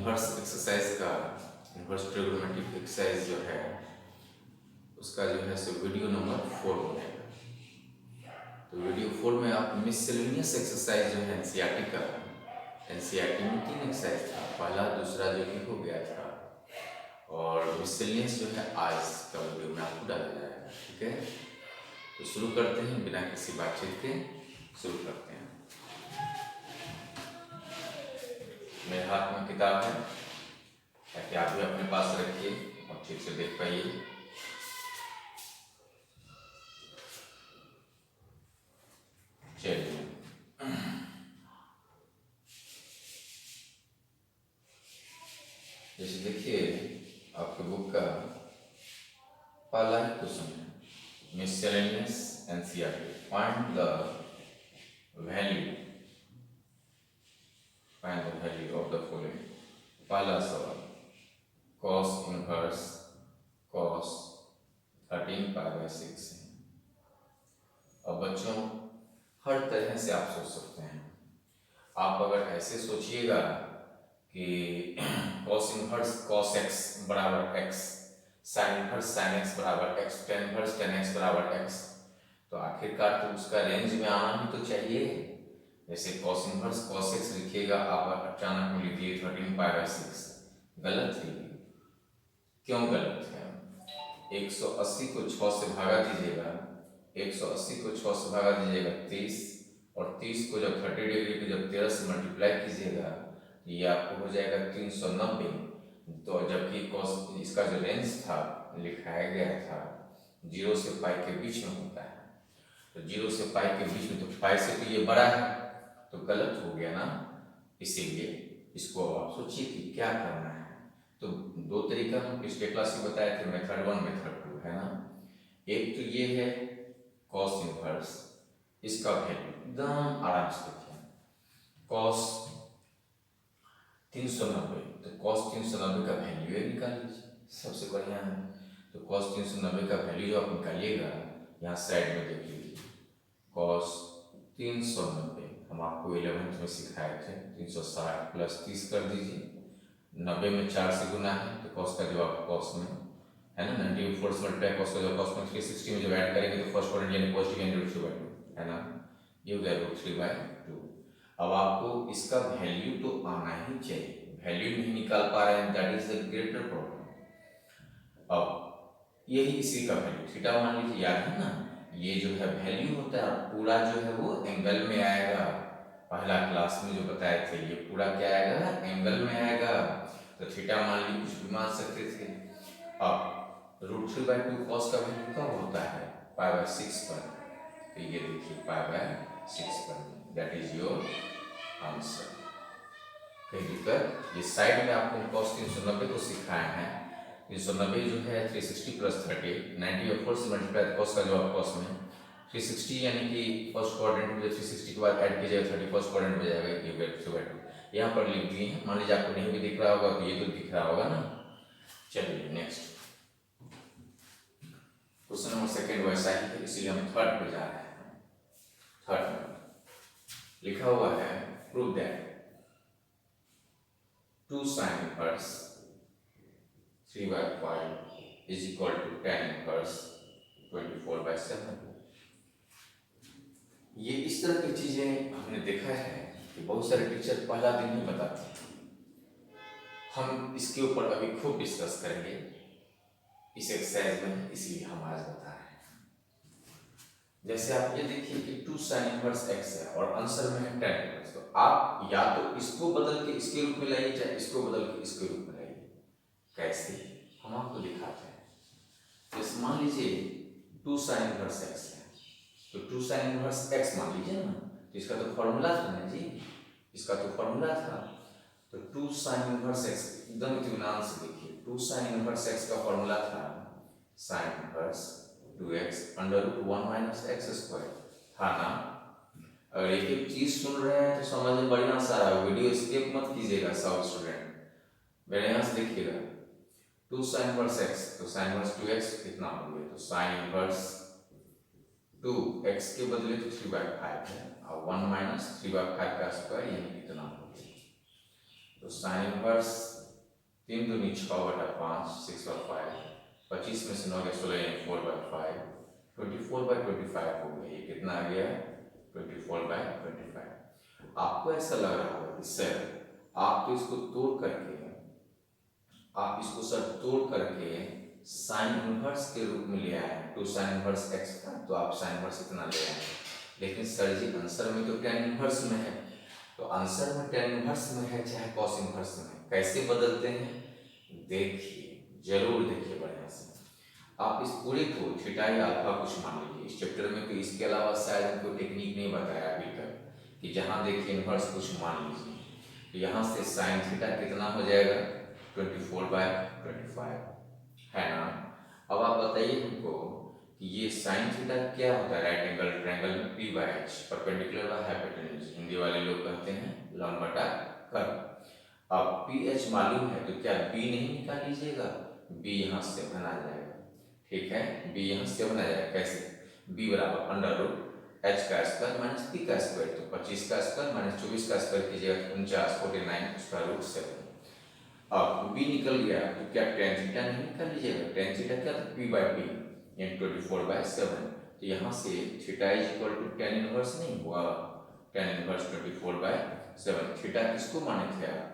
Inverse exercise का inverse trigonometric exercise जो है उसका जो है सो वीडियो नंबर 4 बनेगा। तो वीडियो 4 में आप मिससेलेनियस एक्सरसाइज जो है एनसीईआरटी का, एनसीईआरटी में 3 एक्सरसाइज था, पहला दूसरा जो कि हो गया था, और मिससेलेनियस जो है आज का वीडियो में आपको डाला जाएगा। ठीक है, तो शुरू करते हैं, बिना किसी बातचीत के शुरू करते हैं। मेरे हाथ में किताब है ताकि आप भी अपने पास रखिए और ठीक से देख पाइए। चलिए, जैसे देखिए आपके बुक का पहला ही क्वेश्चन है, miscellaneous NCERT, find the value of the following. पहला सवाल, cos इनवर्स cos 13π/6 है। अब बच्चों हर तरह से आप सोच सकते हैं। आप अगर ऐसे सोचिएगा कि cos इनवर्स cos x बराबर x, sin inverse sin x बराबर x, tan inverse tan x बराबर x, तो आखिरकार तो उसका रेंज में आना ही तो चाहिए। जैसे cos इनवर्स cos x लिखिएगा, आप अचानक में लिखिए 13π/6, गलत है। क्यों गलत है? 180 को 6 से भागा दीजिएगा, 180 को 6 से भागा दीजिएगा 30, और 30 को जब 30 डिग्री को जब 13 से मल्टीप्लाई कीजिएगा तो ये आपको हो जाएगा 390। तो जबकि cos इसका जो रेंज था लिखाया गया था 0 से पाई के बीच में होता है, तो 0 से पाई के बीच में, तो पाई से तो ये बड़ा है, तो गलत हो गया ना। इसीलिए इसको आप सोचिए कि क्या करना है। तो दो तरीका हम पिछले क्लास में बताए थे, मेथड 1 मेथड 2 है ना। एक तो ये है cos इनवर्स, इसका वैल्यू एकदम आराम से देखिए, cos 390, तो cos 390 का वैल्यू निकाल लीजिए, सबसे बढ़िया है। तो cos 390 का वैल्यू जो आप निकालिएगा यहाँ साइड में देख लीजिए, cos 390 हम आपको 11th में सिखाए थे, 360 प्लस 30 कर दीजिए, 90 में 4 से गुना है तो cos का जवाब cos में है ना, 90 में 4 से मल्टीप्लाई cos का जवाब cos में, 360 में जब ऐड करेंगे तो फर्स्ट क्वाड्रेंट यानी पॉजिटिव यानी √3/2 है ना, ये हो गया √3/2। अब आपको इसका वैल्यू तो आना ही चाहिए, वैल्यू नहीं निकाल पा रहे हैं, that is the greater problem. अब यही इसी का वैल्यू थीटा मान लीजिए, याद है ना, ये जो है वैल्यू होता है पूरा जो है वो एंगल में आएगा। पहला क्लास में जो बताए थे ये पूरा क्या आएगा, एंगल में आएगा। तो थीटा मान लीजिए कुछ भी मान सकते थे। अब √3/2 cos का वैल्यू कब होता है, π/6 पर, तो ये देखिए π/6 पर, दैट इज योर आंसर। कहीं दिक्कत? ये साइड में आपको cos 390 को सिखाया है, 390 जो है 360 प्लस 30, 90 और 4 से मल्टीप्लाई, cos का जवाब cos में 360 यानी कि फर्स्ट क्वाड्रेंट में 360 के बाद ऐड कीजिएगा 30 फर्स्ट क्वाड्रेंट में जाएगा, ये √3/2 यहाँ पर लिख दिए हैं। मान लीजिए आपको नहीं भी दिख रहा होगा तो ये तो दिख रहा होगा ना। चलिए नेक्स्ट क्वेश्चन नंबर सेकंड वैसा ही है, इसीलिए हम थर्ड पे जा रहे हैं। थर्ड में लिखा हुआ है, prove that 2 sin inverse 3/5 is equal to tan inverse 24/7। ये इस तरह की चीजें हमने देखा है कि बहुत सारे टीचर पहला दिन ही बताते हैं। हम इसके ऊपर अभी खूब डिस्कस करेंगे इस एक्सरसाइज में, इसलिए हम आज बता रहे हैं। जैसे आप ये देखिए कि 2 sin इनवर्स x है और आंसर में है tan इनवर्स, तो आप या तो इसको बदल के इसके रूप में लाइए, चाहे इसको बदल के इसके रूप में लाइए। कैसे, हम आपको दिखाते हैं। जैसे मान लीजिए 2 sin इनवर्स x है, तो 2 sin इनवर्स x मान लीजिए ना, तो इसका तो फॉर्मूला था ना जी, इसका तो फॉर्मूला था। तो 2 sin इनवर्स x एकदम इत्मीनान से देखिए, 2 sin इनवर्स x का फॉर्मूला था sin इनवर्स 2x √1 - x² था ना। अगर एक एक चीज सुन रहे हैं तो समझ में बढ़िया सा है, वीडियो स्किप मत कीजिएगा सब स्टूडेंट, मेरे यहाँ से देखिएगा। 2 sin इनवर्स x, तो sin इनवर्स 2x कितना हो गया, तो sin इनवर्स 2x के बदले तो 3/5 है, और 1 - 3/5 का स्क्वायर यानी कितना हो गया। तो साइन इनवर्स 3 दूनी 6/5, 6/5, 25 में से 9 गया 16 यानी 4/5, 24/25 हो गया। ये कितना आ गया? 24/25। आपको ऐसा लग रहा होगा कि सर आप तो इसको तोड़ करके साइन इनवर्स के रूप में ले आए 2 साइन इनवर्स x का, तो आप साइन इनवर्स इतना ले आए। लेकिन सर जी आंसर में तो tan इनवर्स में है, तो आंसर में tan इनवर्स में है चाहे cos इनवर्स में है, कैसे बदलते हैं देखिए, जरूर देखिए बढ़िया से। आप इस पूरे को थीटा या अल्फा कुछ मान लीजिए। इस चैप्टर में तो इसके अलावा शायद हमको टेक्निक नहीं बताया अभी तक कि जहाँ देखिए इनवर्स कुछ मान लीजिए। तो यहाँ से साइन थीटा कितना हो जाएगा? 24/25 है ना। अब आप बताइए हमको कि ये साइन थीटा क्या होता है? राइट एंगल ट्रायंगल में p/h, perpendicular by hypotenuse, Hindi वाले लोग कहते हैं लंब बटा कर्व। अब ph मालूम है तो क्या b नहीं निकाल लीजिएगा? b यहाँ से बना जाएगा, ठीक है। b यहाँ से बना जाएगा कैसे? b बराबर √h का स्क्वायर माइनस p का स्क्वायर, तो 25 का स्क्वायर माइनस 24 का स्क्वायर कीजिएगा तो 49, 49 उसका √7। अब b निकल गया तो क्या tan थीटा नहीं निकाल लीजिएगा? tan थीटा क्या था? p/p यानी 24/7। तो यहाँ से theta is equal to tan inverse नहीं हुआ? tan inverse 24/7। थीटा किसको माने थे आप?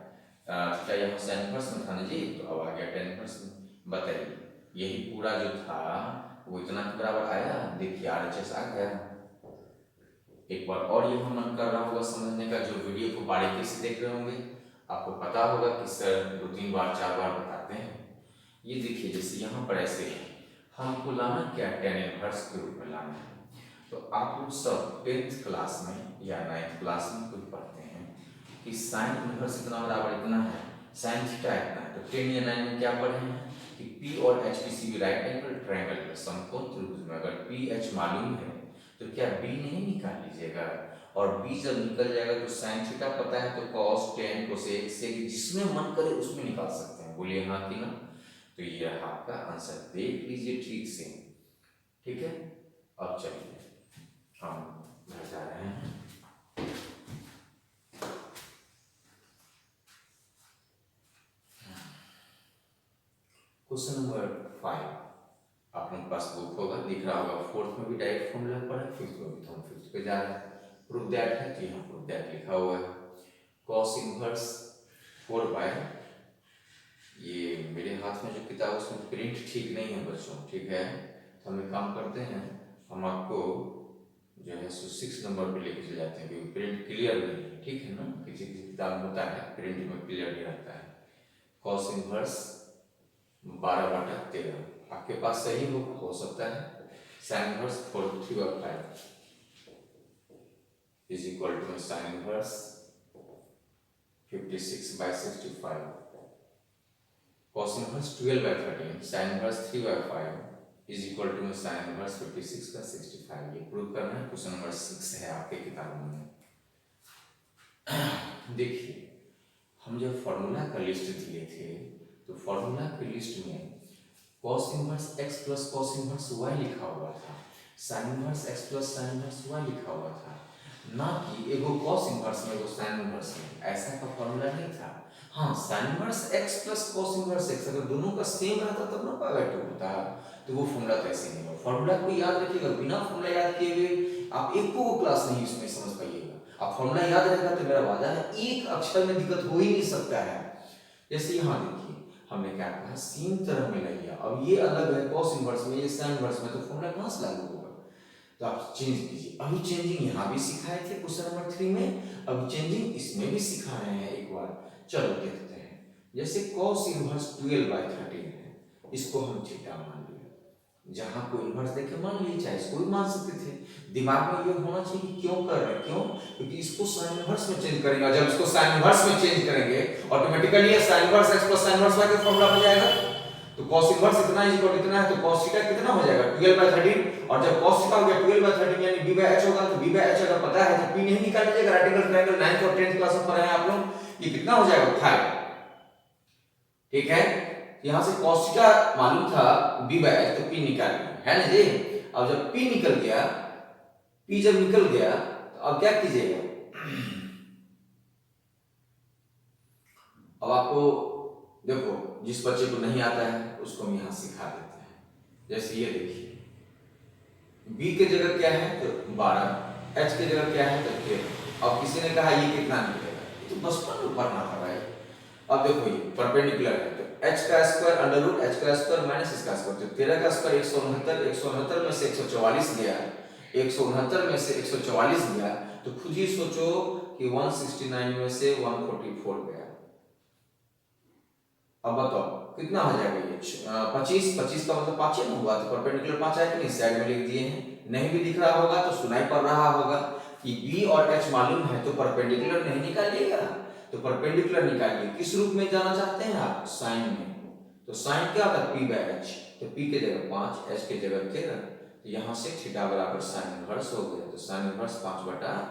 थीटा यहाँ sin इनवर्स में था ना जी, तो अब आ गया tan इनवर्स में। बताइए यही पूरा जो था वो इतना के बराबर आया? देखिए RHS आ गया। एक बार और ये मन कर रहा होगा समझने का, जो वीडियो को बारीकी से देख रहे होंगे आपको पता होगा कि सर 2-3 बार 4 बार बताते हैं। ये देखिए जैसे यहाँ पर ऐसे हमको लाना क्या? tan इनवर्स के रूप में लाना है। तो आप लोग सब 10th क्लास में या 9th क्लास में कुछ पढ़ते हैं कि साइन इनवर्स इतना बराबर इतना है, साइन थीटा इतना है। तो 10 या 9 में क्या पढ़े हैं कि P और H किसी भी राइट एंगल ट्रायंगल में समकोण त्रिभुज में अगर PH मालूम है तो क्या B नहीं निकाल लीजिएगा? और B जब निकल जाएगा तो साइन थीटा पता है तो cos tan cosec से जिसमें मन करे उसमें निकाल सकते हैं। बोलिए हाँ कि ना? तो ये रहा आपका आंसर, देख लीजिए ठीक से, ठीक है। अब चलिए हम घर जा रहे हैं। क्वेश्चन नंबर 5 आप लोगों के पास बुक होगा, दिख रहा होगा। 4th में भी डायरेक्ट फॉर्मूला पढ़ा, 5th में भी, तो हम 5th पे जा रहे हैं। प्रूफ दैट है कि यहाँ प्रूफ दैट लिखा हुआ है cos इनवर्स 4/, ये मेरे हाथ में जो किताब है उसमें प्रिंट ठीक नहीं है बच्चों, ठीक है। तो हम एक काम करते हैं, हम आपको जो है 6 नंबर पे लेके चले जाते हैं क्योंकि प्रिंट क्लियर नहीं है, ठीक है ना। किसी किसी किताब में होता है प्रिंट में क्लियर नहीं रहता है। cos इनवर्स 12/13 आपके पास सही हो सकता है। Sine inverse 4/3/5 is equal to sine inverse 56/65, cos inverse 12/13, sine inverse 3/5 is equal to sine inverse 56/65। ये प्रूव करना है। क्वेश्चन नंबर 6 है आपके किताब में। देखिए हम जब फॉर्मूला का लिस्ट दिए थे तो फॉर्मूला के लिस्ट में cos inverse x plus cos inverse y लिखा हुआ था, sin inverse x plus sin inverse y लिखा हुआ था, ना कि एगो cos इनवर्स में एगो sin इनवर्स में। ऐसा का फॉर्मूला नहीं था। हाँ, sin inverse x plus cos inverse x अगर दोनों का सेम रहता तब ना पावर होता, तो वो फॉर्मूला कैसे नहीं होगा। फॉर्मूला को याद रखिएगा, बिना फॉर्मूला याद किए हुए आप एक को क्लास नहीं इसमें समझ पाइएगा। आप फॉर्मूला याद रखेगा तो मेरा वादा है एक अक्षर में दिक्कत हो ही नहीं सकता है। जैसे यहाँ देखिए हमने क्या कहा, सीन तरह में लिया। अब ये अलग है cos इनवर्स में, ये sin इनवर्स में, तो फॉर्मूला कहाँ से लागू होगा? तो आप चेंज कीजिए। अभी चेंजिंग यहाँ भी सिखाए थे क्वेश्चन नंबर 3 में, अब चेंजिंग इसमें भी सिखा रहे हैं एक बार। चलो देखते हैं। जैसे cos इनवर्स 12/13 है, इसको हम थीटा मान लिया। जहां को इनवर्स देखे मान लीजिए, चाहे इसको भी मान सकते थे। दिमाग में ये होना चाहिए कि क्यों कर रहे हैं, क्यों? क्योंकि इसको sin इनवर्स में चेंज करेंगे, जब इसको sin इनवर्स में चेंज करेंगे ऑटोमेटिकली ये sin inverse x plus sin inverse y का फॉर्मूला बन जाएगा। तो cos इनवर्स इतना इज इक्वल इतना है, तो cos थीटा कितना हो जाएगा 12/13, और जब cos थीटा हो गया 12/13 यानी b/h होगा। तो b/h अगर पता है तो p नहीं निकाल लीजिएगा। राइट एंगल ट्रायंगल 9th और 10th क्लास में पढ़े हैं आप लोग। ये कितना हो जाएगा 5, ठीक है। यहाँ से cos थीटा मालूम था b/h, तो p निकाल लिया है ना जी। अब जब p निकल गया, p जब निकल गया तो अब क्या कीजिएगा, अब आपको देखो, जिस बच्चे को नहीं आता है उसको हम यहाँ सिखा देते हैं। जैसे ये देखिए, b के जगह क्या है तो 12, h के जगह क्या है तो 13। अब किसी ने कहा ये कितना निकलेगा, ये तो बचपन में पढ़ना था भाई। अब देखो ये परपेंडिकुलर है तो h का स्क्वायर अंडर रूट h का स्क्वायर माइनस इसका स्क्वायर, तो 13 का स्क्वायर 169, 169 में से 144 गया, 169 में से 144 गया, तो खुद ही सोचो कि 169 में से 144 गया। अब बताओ कितना हो जाएगा ये 25, 25 का मतलब 5 ही ना हुआ, तो परपेंडिकुलर 5 है कि नहीं, साइड में लिख दिए हैं। नहीं भी दिख रहा होगा तो सुनाई पड़ रहा होगा कि b और h मालूम है तो परपेंडिकुलर नहीं निकालिएगा, तो परपेंडिकुलर निकालिए। किस रूप में जाना चाहते हैं आप, साइन में, तो साइन क्या होता है p/h, तो p के जगह 5, h के जगह 13, तो यहाँ से थीटा बराबर साइन इनवर्स हो गया, तो साइन इनवर्स 5/13,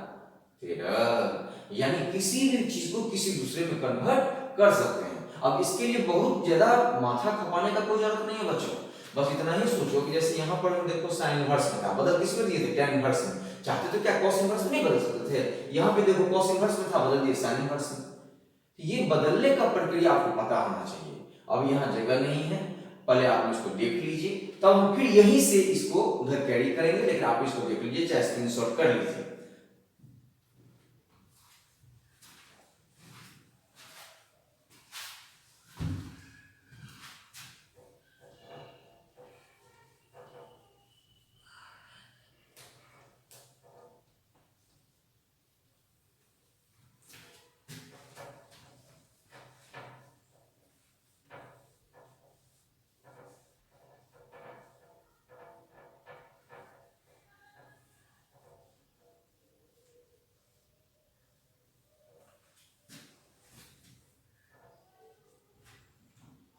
यानी किसी भी चीज को किसी दूसरे में कन्वर्ट कर सकते हैं। अब इसके लिए बहुत ज्यादा माथा खपाने का कोई जरूरत नहीं है बच्चों, बस इतना ही सोचो कि जैसे यहाँ पर हम देखो साइन इनवर्स में था, बदल किस में दिए थे, tan इनवर्स में, चाहते तो क्या cos इनवर्स में नहीं बदल सकते थे, यहाँ पे देखो cos इनवर्स में था, बदल दिए sin इनवर्स में। ये बदलने का प्रक्रिया आपको पता होना चाहिए। अब यहाँ जगह नहीं है, पहले आप इसको देख लीजिए, तब हम फिर यहीं से इसको उधर कैरी करेंगे, लेकिन आप इसको देख लीजिए, चाहे स्क्रीनशॉट कर लीजिए।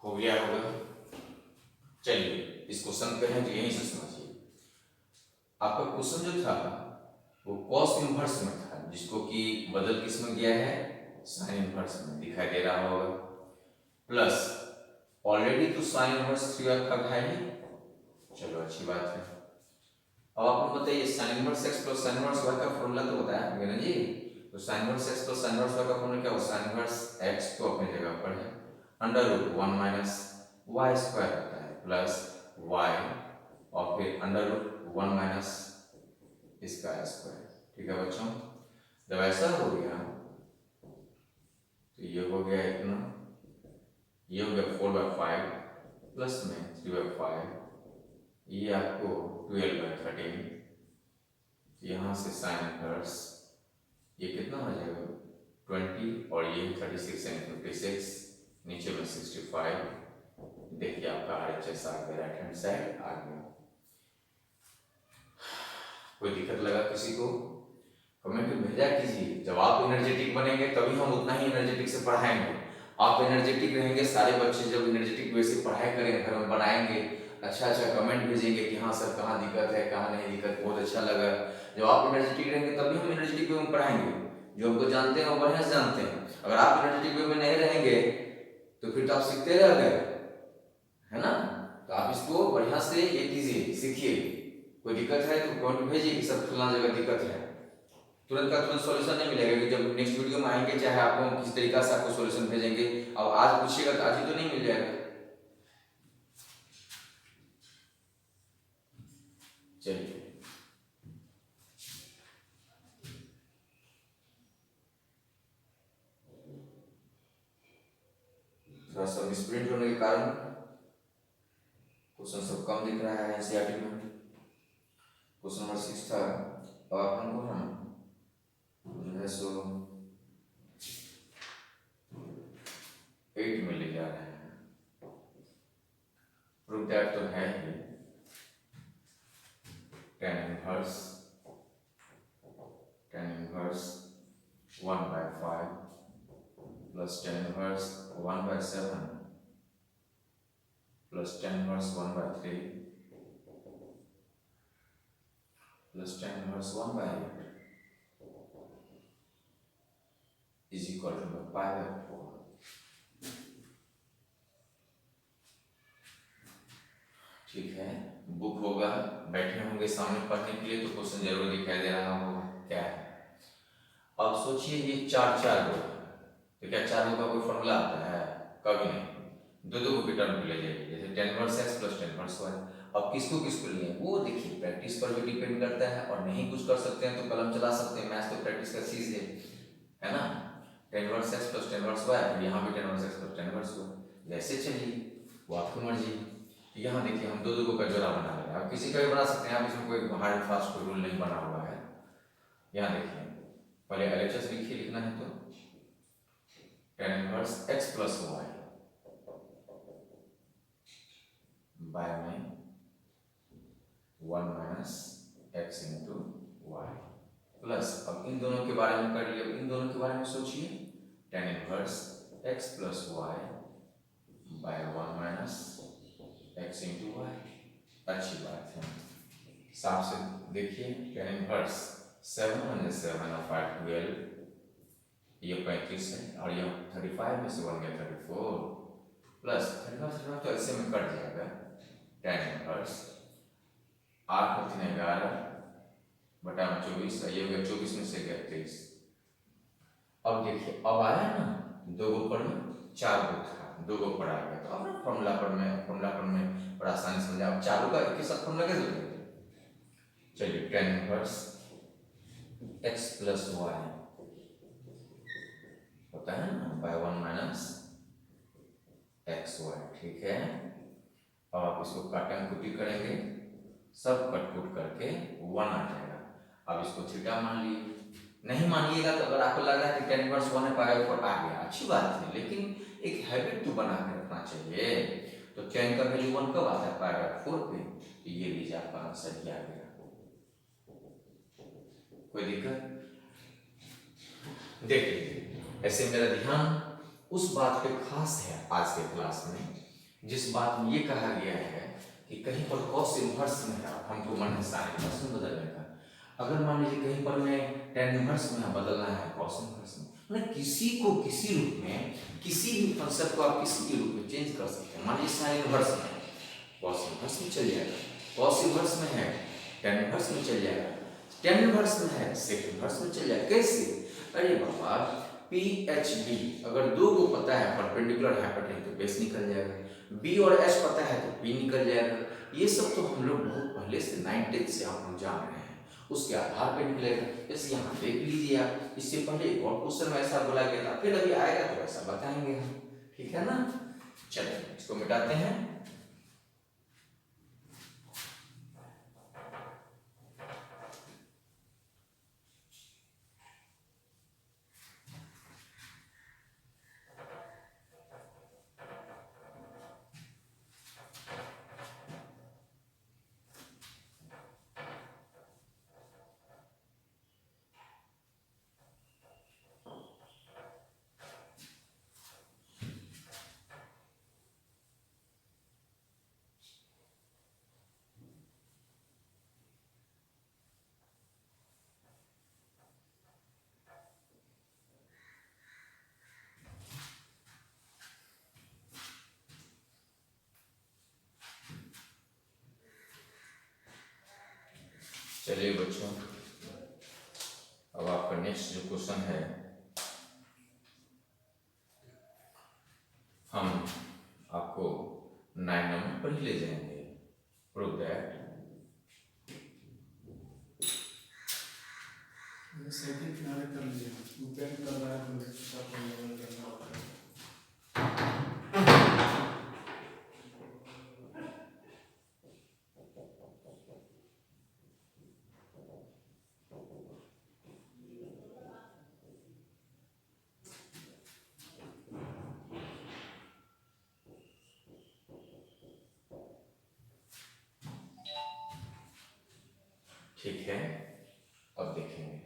हो गया होगा, चलिए इस क्वेश्चन पे है तो यहीं से समझिए। आपका क्वेश्चन जो था वो cos इनवर्स में था, जिसको कि बदल किस में गया है, sin इनवर्स में, दिखाई दे रहा होगा। प्लस ऑलरेडी तो sin इनवर्स 3 का है ही, चलो अच्छी बात है। अब आप लोग बताइए sin inverse x plus sin inverse y का फॉर्मूला तो बताया होगा ना जी, तो sin inverse x plus sin inverse y का फॉर्मूला क्या होगा, sin इनवर्स x तो अपनी जगह पर है, under root 1 minus y square होता है, प्लस y और फिर अंडर रूट 1 माइनस इसका स्क्वायर। ठीक है बच्चों, जब ऐसा हो गया तो ये हो गया इतना, ये हो गया 4/5 प्लस में 3/5, ये आपको 12/13, यहाँ से साइन इनवर्स ये कितना हो जाएगा 20, और ये 36 एंड 56, नीचे में 65। देखिए आपका RHS आ गया, राइट हैंड साइड आ गया। कोई दिक्कत लगा किसी को, कमेंट में भेजा कीजिए। जब आप एनर्जेटिक बनेंगे तभी हम उतना ही एनर्जेटिक से पढ़ाएंगे। आप एनर्जेटिक रहेंगे, सारे बच्चे जब एनर्जेटिक वे से पढ़ाई करेंगे, घर में बनाएंगे, अच्छा अच्छा कमेंट भेजेंगे कि हाँ सर कहाँ दिक्कत है, कहाँ नहीं दिक्कत, बहुत अच्छा लगा। जब आप एनर्जेटिक रहेंगे तभी हम एनर्जेटिक वे में पढ़ाएंगे, जो हमको जानते हैं वो बढ़िया से जानते हैं। अगर आप एनर्जेटिक वे में नहीं रहेंगे तो फिर तो आप सीखते रह गए, है ना। तो आप इसको बढ़िया से ये कीजिए, सीखिए। कोई दिक्कत है तो कमेंट भेजिए कि सर फलाना जगह दिक्कत है, तुरंत का तुरंत सॉल्यूशन नहीं मिलेगा कि जब नेक्स्ट वीडियो में आएंगे चाहे आपको किस तरीका से आपको सॉल्यूशन भेजेंगे, अब आज पूछिएगा तो आज ही तो नहीं मिल जाएगा। चलिए थोड़ा सा मिसप्रिंट होने के कारण क्वेश्चन सब कम दिख रहा है एनसीईआरटी में। क्वेश्चन नंबर 6 था, और अपन को ना जो है सो 8 में ले जा रहे हैं, प्रूफ दैट तो है ही, tan inverse 1/5 plus tan inverse 1/7 plus tan inverse 1/3 plus tan inverse 1/8 is equal to π/4। ठीक है, बुक होगा, बैठे होंगे सामने पढ़ने के लिए तो क्वेश्चन जरूर दिखाई दे रहा होगा क्या है। अब सोचिए ये 4 4 रो है, तो क्या 4 का कोई फॉर्मूला आता है? कभी नहीं। दो को भी टर्म पे ले जाइए, जैसे tan inverse x plus tan inverse y। अब किसको किसको लिए वो देखिए, प्रैक्टिस पर भी डिपेंड करता है, और नहीं कुछ कर सकते हैं तो कलम चला सकते हैं, मैथ्स तो प्रैक्टिस का चीज है ना। tan inverse x plus tan inverse y, फिर यहाँ भी tan inverse x plus tan inverse y, जैसे चलिए वो आपकी मर्जी। यहाँ देखिए हम दो का जोड़ा बना रहे हैं, आप किसी का भी बना सकते हैं, आप इसमें कोई हार्ड एंड फास्ट कोई रूल नहीं बना हुआ है। यहाँ देखिए पहले LHS लिखिए, लिखना है तो tan inverse x plus y by में 1 minus x into Y plus, अब इन दोनों के बारे में कर लिए, अब इन दोनों के बारे में सोचिए, tan inverse x plus Y by 1 minus x into Y. अच्छी बात है, साफ से देखिए tan इनवर्स 7 माइनस 7 और 5 12, ये 35 है, और ये 35 में से 1 गया 34 प्लस 35 तो ऐसे में कट जाएगा। tan इनवर्स 8 और 3 11 बटा 24, ये हो गया 24 में से गया 23। अब देखिए अब आया ना, दो गो पर में 4 गो था, दो गो पर आ गया, तो अब ना फॉर्मूला पर में बड़ा आसानी से समझा। अब चारों का एक ही साथ फॉर्मूला कैसे लिखेंगे? चलिए tan inverse x plus Y होता है ना बाय 1 माइनस एक्स वाई, ठीक है। अब आप इसको काटन कुटी करेंगे, सब कटकुट करके 1 आ जाएगा। अब इसको थीटा मान लिए, नहीं मानिएगा तो अगर आपको लग रहा है कि tan इनवर्स 1 है पाई ऊपर आ गया, अच्छी बात है, लेकिन एक हैबिट तो बना के रखना चाहिए। तो tan का वैल्यू 1 कब आता है? पाई 4 पे, तो ये लीजिए आपका आंसर ही आ गया। कोई दिक्कत? देखिए ऐसे मेरा ध्यान उस बात पे खास है आज के क्लास में, जिस बात में ये कहा गया है कि कहीं पर cos इनवर्स में है, हमको मन है sin इनवर्स में बदलने का। अगर मान लीजिए कहीं पर मैं tan इनवर्स में बदलना है cos इनवर्स में, मतलब किसी को किसी रूप में, किसी भी फंक्शन को आप किसी भी रूप में चेंज कर सकते हैं। मान लीजिए sin इनवर्स में cos इनवर्स में चल जाएगा, cos इनवर्स में है tan इनवर्स में चल जाएगा, tan इनवर्स में है sec इनवर्स में चल जाएगा। कैसे? अरे बाबा PHB अगर दो को पता है, परपेंडिकुलर हाइपोटेन्यूज, तो बेस निकल जाएगा, B और H पता है तो P निकल जाएगा। ये सब तो हम लोग बहुत पहले से 9th से आप लोग जान रहे हैं, उसके आधार पे निकलेगा। जैसे यहाँ देख लीजिए आप, इससे पहले एक और क्वेश्चन में ऐसा बोला गया था, फिर अभी आएगा तो ऐसा बताएंगे हम, ठीक है ना। चलिए इसको मिटाते हैं। चलिए बच्चों, अब आपका नेक्स्ट जो क्वेश्चन है, हम आपको 9 नंबर पर ही ले जाएंगे। प्रूव दैट सेकंड किनारे कर लिया, ऊपर कर रहा है तो सब करना होता है। ठीक है। अब देखेंगे,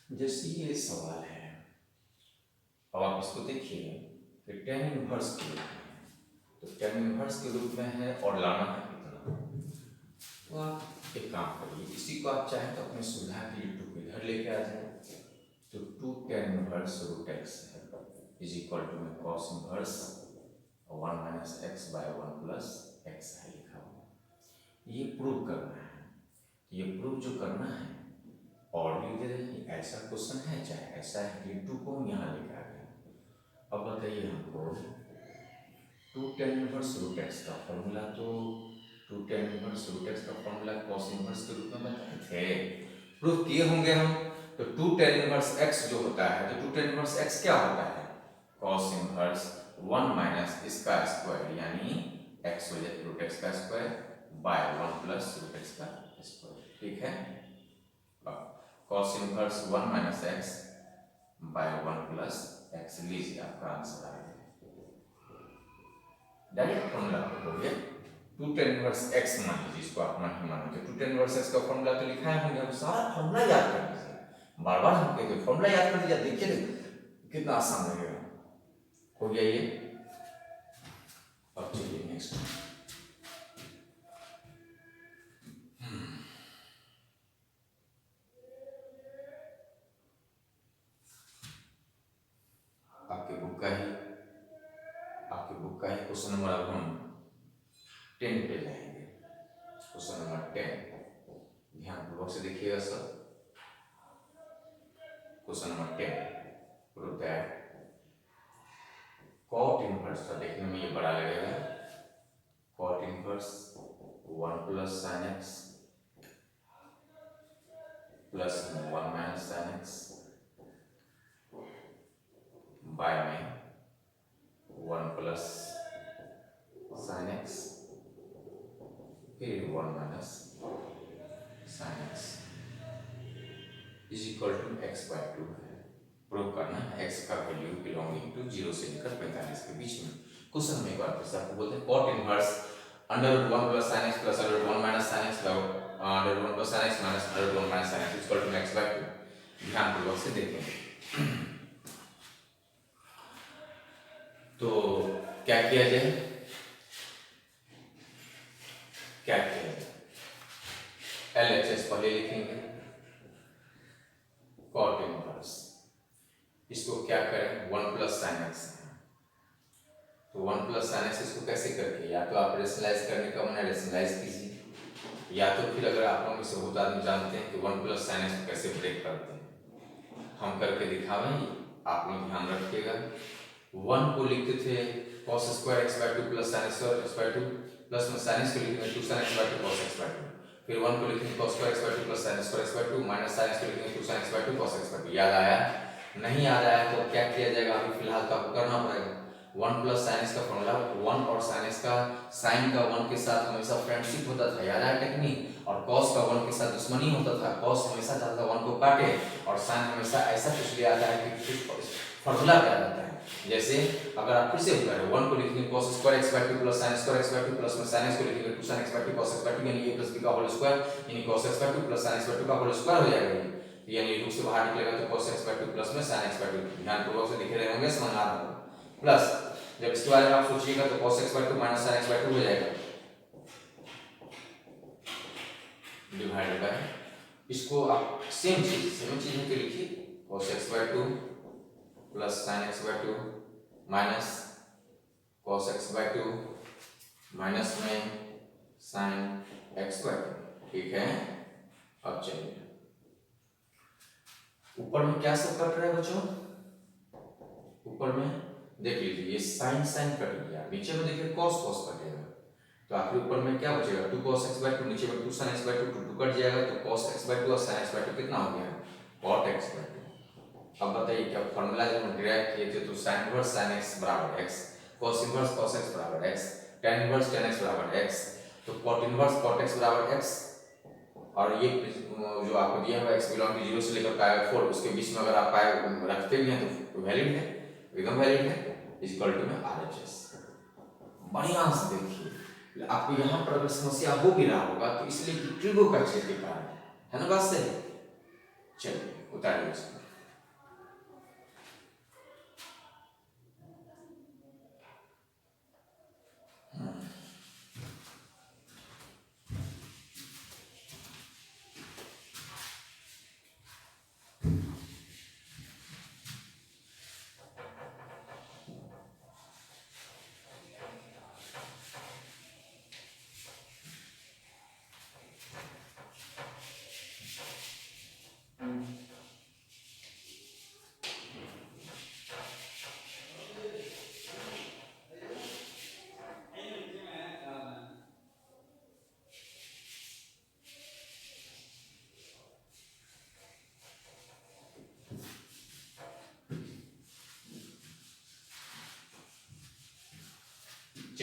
जैसे ये सवाल है, अब आप इसको देखिए कि tan इनवर्स के रूप में है, तो tan इनवर्स के रूप में है और लाना है कितना, तो आप एक काम करिए, इसी को आप चाहें तो अपनी सुविधा के लिए 2 को इधर लेके आ जाए, तो 2 tan इनवर्स रूट x है इज इक्वल टू में cos inverse 1 minus x by 1 plus X है लिखा हुआ। ये प्रूव करना है, ये प्रूव जो करना है, और लिख दे रहे हैं, ऐसा क्वेश्चन है चाहे ऐसा है, ये 2 को हम यहाँ लेकर आ गए। अब बताइए हमको 2 tan इनवर्स रूट एक्स का फॉर्मूला, तो 2 tan इनवर्स रूट एक्स का फॉर्मूला कॉस इनवर्स के रूप में बताए थे, प्रूफ किए होंगे हम। तो 2 tan इनवर्स एक्स जो होता है, तो 2 tan इनवर्स एक्स क्या होता है, कॉस इनवर्स 1 माइनस इसका स्क्वायर, यानी एक्स हो जाए रूट एक्स का square by 1 plus root x का स्क्वायर, ठीक है। Cos inverse 1 minus x by 1 plus x लीजिए, आपका आंसर आ गया। डायरेक्ट फॉर्मूला हो गया 2 tan इनवर्स x, मान लीजिए इसको आप मान लीजिए 2 tan इनवर्स x का फॉर्मूला तो लिखा है हमने, अब सारा फॉर्मूला याद कर लीजिए, बार बार हम कहते हैं फॉर्मूला याद कर लीजिए, देखिए कितना आसान लगेगा। हो गया ये। अब चलिए नेक्स्ट, आपके बुक का ही क्वेश्चन नंबर, अब हम 10 पे जाएंगे। क्वेश्चन नंबर 10 ध्यानपूर्वक से देखिएगा sir. Question number 10 prove that cot inverse, तो देखने में ये बड़ा लगेगा, cot inverse 1 plus sin x plus 1 minus sin x by में 1 प्लस sin x फिर 1 minus sin x is equal to x by 2 है। प्रूव करना है x का वैल्यू बिलोंगिंग टू 0 से लेकर 45 के बीच में। क्वेश्चन में एक बार फिर से आपको बोलते हैं cot inverse under root 1 plus sin x प्लस under root 1 minus sin x under root 1 plus sin x minus under root 1 minus sin x is equal to x by 2। ध्यानपूर्वक से देखेंगे तो क्या किया जाए, क्या किया जाए, LHS पहले लिखेंगे, कॉट इनवर्स इसको क्या करें 1 प्लस sin x, तो 1 प्लस sin x इसको कैसे करके, या तो आप रेशनलाइज करने का मन है रेशनलाइज कीजिए, या तो फिर अगर आप लोग में से बहुत आदमी जानते हैं कि 1 प्लस sin x को कैसे ब्रेक करते हैं, हम करके दिखावेंगे, आप लोग ध्यान रखिएगा। 1 को लिखते थे cos square x by 2 plus sin square x by 2 plus में sin x को लिखेंगे 2 sin x by 2 cos x by 2, फिर 1 को लिखेंगे cos square x by 2 plus sin square x by 2 minus sin x को लिखेंगे 2 sin x by 2 cos x by 2। याद आया? नहीं याद आया तो क्या किया जाएगा, अभी फिलहाल तो आपको करना पड़ेगा। 1 प्लस sin x का फॉर्मूला 1 और sin x का sin का 1 के साथ हमेशा फ्रेंडशिप होता था, याद आया टेक्निक, और cos का 1 के साथ दुश्मनी होता था, cos हमेशा चाहता था 1 को काटे, और sin हमेशा ऐसा कुछ ले आता है कि फॉर्मूला क्या रहता है। जैसे अगर आप फिर से करें 1 को लिखेंगे cos square x by 2 plus sin square x by 2 plus में sin x को लिखेंगे 2 sin x by 2 cos x by 2 यानी a प्लस b का होल स्क्वायर, यानी cos x by 2 plus sin x by 2 का होल स्क्वायर हो जाएगा, यानी रूट से बाहर निकलेगा तो cos x बाय 2 प्लस में sin x बाय 2। ध्यानपूर्वक से दिख रहे होंगे, समझ आ रहा होगा। प्लस जब इसके बारे में आप सोचिएगा तो cos x by 2 minus sin x by 2 हो जाएगा, डिवाइडेड बाय, इसको आप सेम चीज में लिखिए cos x by 2 plus sin x by 2 minus cos x by 2 minus में sin x बाय 2, ठीक है। अब चलिए ऊपर में क्या सब कट रहा है बच्चों, ऊपर में देख लीजिए ये sin कट गया, नीचे में देखिए cos कटेगा, तो आखिर ऊपर में क्या बचेगा 2 cos x बाय 2, नीचे में 2 sin x बाय 2, 2 कट जाएगा तो cos x बाय 2 और sin x बाय 2 कितना हो गया cot x बाय 2। अब बताइए क्या फॉर्मूला जब हम डिराइव किए थे तो sin इनवर्स sin x बराबर x, cos inverse cos x बराबर x, tan inverse tan x बराबर x, तो cot इनवर्स cot x बराबर x, और ये जो आपको दिया हुआ x बिलोंग टू 0 से लेकर पाई 4 उसके बीच में अगर आप पाई रखते भी हैं तो वैलिड है, एकदम वैलिड है, इक्वल टू में RHS। बढ़िया से देखिए आपको यहाँ पर अगर समस्या हो भी रहा होगा तो इसलिए कि ट्रिगो का क्षेत्र के कारण है ना, बात सही। चलिए उतारिए इसको।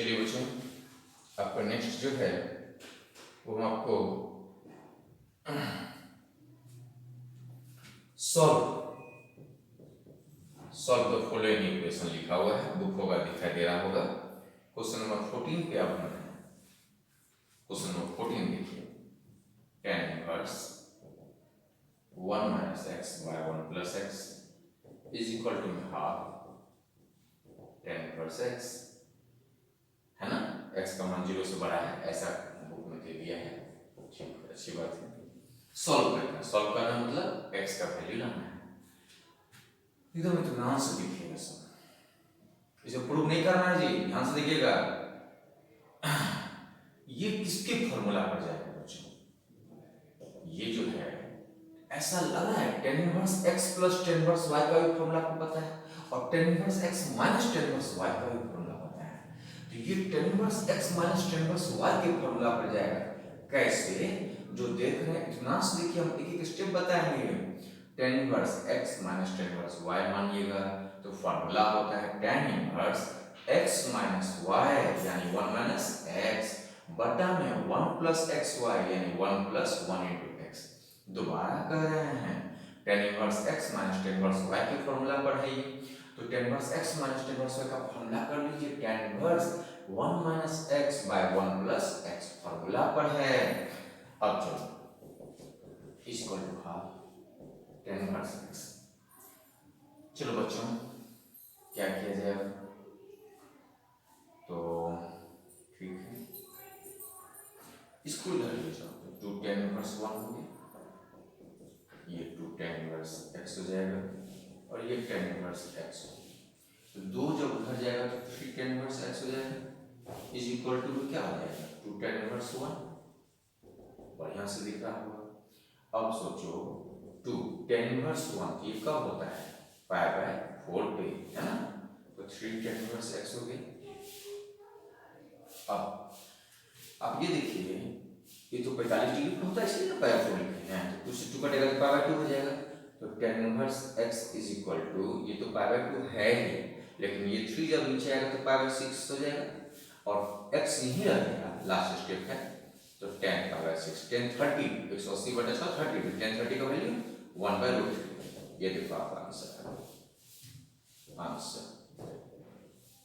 चलिए बच्चों, आपका नेक्स्ट जो है वो हम आपको सॉल्व द फॉलोइंग इक्वेशन लिखा हुआ है, बुक होगा, दिखाई दे रहा होगा। क्वेश्चन नंबर 14 पे आप बने हैं। क्वेश्चन नंबर 14 देखिए, tan inverse 1 minus x by 1 plus x is equal to half tan inverse x, है ना। x का मान 0 से बड़ा है, ऐसा बुक में दे दिया है। ठीक, अच्छी बात है। सॉल्व करना मतलब x का वैल्यू लाना है। एकदम इत्मीनान से देखिएगा सब, इसे प्रूव नहीं करना है जी, ध्यान से देखिएगा। ये किसके फॉर्मूला पर जाएगा बच्चों? ये जो है ऐसा लग रहा है tan inverse x plus tan inverse y का भी फॉर्मूला आपको पता है, और tan inverse x minus tan inverse y का भी फॉर्मूला पता है। तो ये tan inverse x minus tan inverse y के फॉर्मूला पर जाएगा। कैसे? जो देख रहे हैं इतना से देखिए, हम एक एक स्टेप बताएंगे। tan inverse x minus tan inverse y मानिएगा तो फॉर्मूला होता है tan inverse x minus y यानी 1 माइनस x बटा में 1 प्लस xy यानी 1 प्लस 1 इंटू x। दोबारा कह रहे हैं tan inverse x minus tan inverse y के फॉर्मूला पर है ये, तो tan inverse x minus tan inverse y का फॉर्मूला कर लीजिए। tan inverse 1 minus x by 1 plus x formula पर है। अब चलो equal to half tan inverse x। चलो बच्चों क्या किया जाएगा? तो ठीक है, इसको इधर ले जाओ, तो 2 tan इनवर्स 1 हो गया, ये 2 tan इनवर्स x हो जाएगा, और ये tan इनवर्स x हो गया। तो 2 जब उधर जाएगा तो 3 tan इनवर्स x हो जाएगा, इज इक्वल टू क्या आ जाएगा? 2 tan इनवर्स 1। बढ़िया से दिख रहा होगा। अब सोचो 2 tan इनवर्स 1 ये कब होता है? पाई बाय 4 पे, है ना। तो 3 tan इनवर्स x हो गया। अब आप ये देखिए, ये तो 45 डिग्री पर होता है, इसलिए ना पाई बाय 4 लिखे हैं। तो 2 से 2 कटेगा तो पाई बाय 2 हो जाएगा। तो tan inverse x is equal to, ये तो पाई बाय 2 है ही, लेकिन ये 3 जब नीचे आएगा तो पाई बाय 6 हो जाएगा, और x यहीं रहेगा, लास्ट स्टेप है। तो tan पाई बाय 6, tan 30, 180 बटा 6 30, तो tan 30 का वैल्यू 1 बाय रूट 3। ये देखो आपका आंसर है।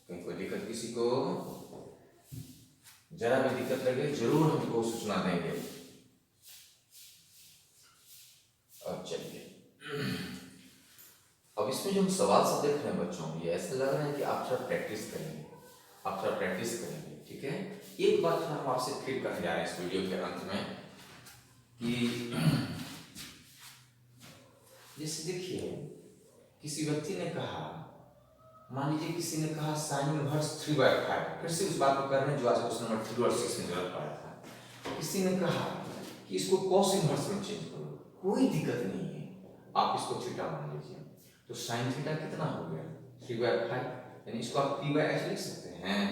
कहीं कोई दिक्कत किसी को? जरा भी दिक्कत लगे जरूर हमको सूचना देंगे। अब चलिए, अब इसमें जो हम सवाल सब देख रहे हैं बच्चों, ये ऐसा लग रहा है कि आप थोड़ा प्रैक्टिस करेंगे, ठीक है। एक बात हम आपसे फिर करने जा रहे हैं इस वीडियो के अंत में कि जैसे देखिए, किसी व्यक्ति ने कहा, मान लीजिए किसी ने कहा साइन इनवर्स 3/5, फिर से उस बात को कर रहे हैं जो आज क्वेश्चन नंबर 3 और 6 में जरूरत पड़ा था। किसी ने कहा कि इसको cos इनवर्स में चेंज करो, कोई दिक्कत नहीं है, आप इसको थीटा मान लीजिए। तो साइन थीटा कितना हो गया? 3/5, यानी इसको आप p/h लिख सकते हैं।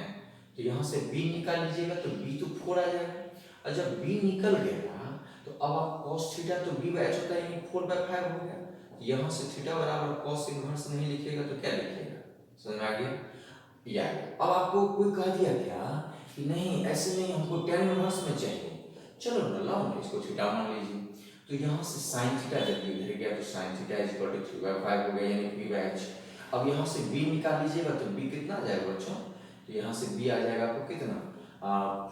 तो यहाँ से b निकाल लीजिएगा तो b तो 4 आ जाएगा, और जब b निकल गया तो अब आप cos थीटा तो b/h होता है, यानी 4/5 हो गया। यहाँ से थीटा बराबर cos इनवर्स नहीं लिखिएगा तो क्या लिखिएगा? समझ में आ गया? या अब आपको कोई कह दिया क्या कि नहीं ऐसे नहीं, हमको tan इनवर्स में चाहिए, चलो ना लाओ ना इसको थीटा मान लीजिए। तो यहाँ से sin थीटा जब इधर गया तो sin theta is equal to 3/5 हो गया, यानी p/h। अब यहाँ से b निकाल लीजिएगा तो b कितना आ जाएगा बच्चों? तो यहाँ से b आ जाएगा आपको कितना?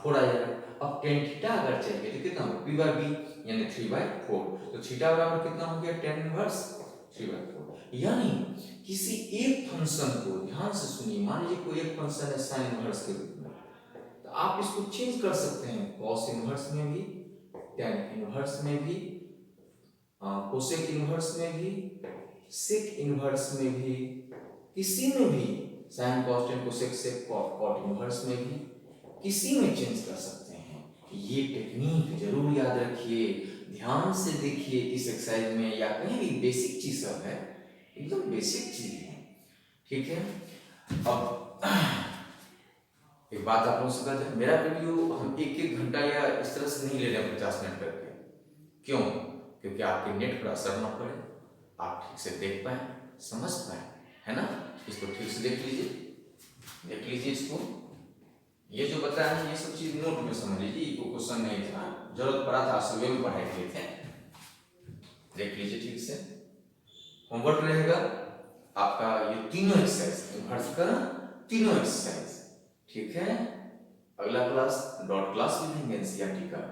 4 आ जाएगा। अब tan थीटा अगर चाहिए तो कितना होगा? p/b यानी 3/4। तो थीटा बराबर कितना हो गया? tan inverse 3/4। यानी किसी एक फंक्शन को, ध्यान से सुनिए, मान लीजिए कोई एक फंक्शन है साइन इनवर्स के रूप में, तो आप इसको चेंज कर सकते हैं cos इनवर्स में भी, tan इनवर्स में भी, कोसेक इनवर्स में भी, सेक इनवर्स में भी, किसी में भी, sine cos tan cosec sec cot inverse में भी, किसी में चेंज कर सकते हैं। ये टेक्निक जरूर याद रखिए, ध्यान से देखिए इस एक्सरसाइज में, या कहीं भी बेसिक चीज सब है, एकदम बेसिक चीज है, ठीक है। अब एक बात आप लोगों से कहते हैं, मेरा वीडियो हम 1-1 घंटा या इस तरह से नहीं ले रहे हैं 50 मिनट करके। क्यों? क्योंकि आपके नेट पर असर न पड़े, आप ठीक से देख पाए, समझ पाए, है ना। इसको ठीक से देख लीजिए इसको, ये जो बताया है ये सब चीज नोट में समझ लीजिए, को क्वेश्चन नहीं था, जरूरत पड़ा था सुबह में पढ़ाई किए थे, देख लीजिए ठीक से। होमवर्क रहेगा आपका ये तीनों एक्सरसाइज, हर्ष का तीनों एक्सरसाइज, ठीक है। अगला क्लास डॉट क्लास भी लेंगे एनसीईआरटी का,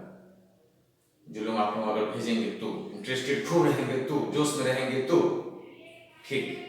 जो लोग आप लोग अगर भेजेंगे तो, इंटरेस्टेड खूब रहेंगे तो, जोश में रहेंगे तो, ठीक।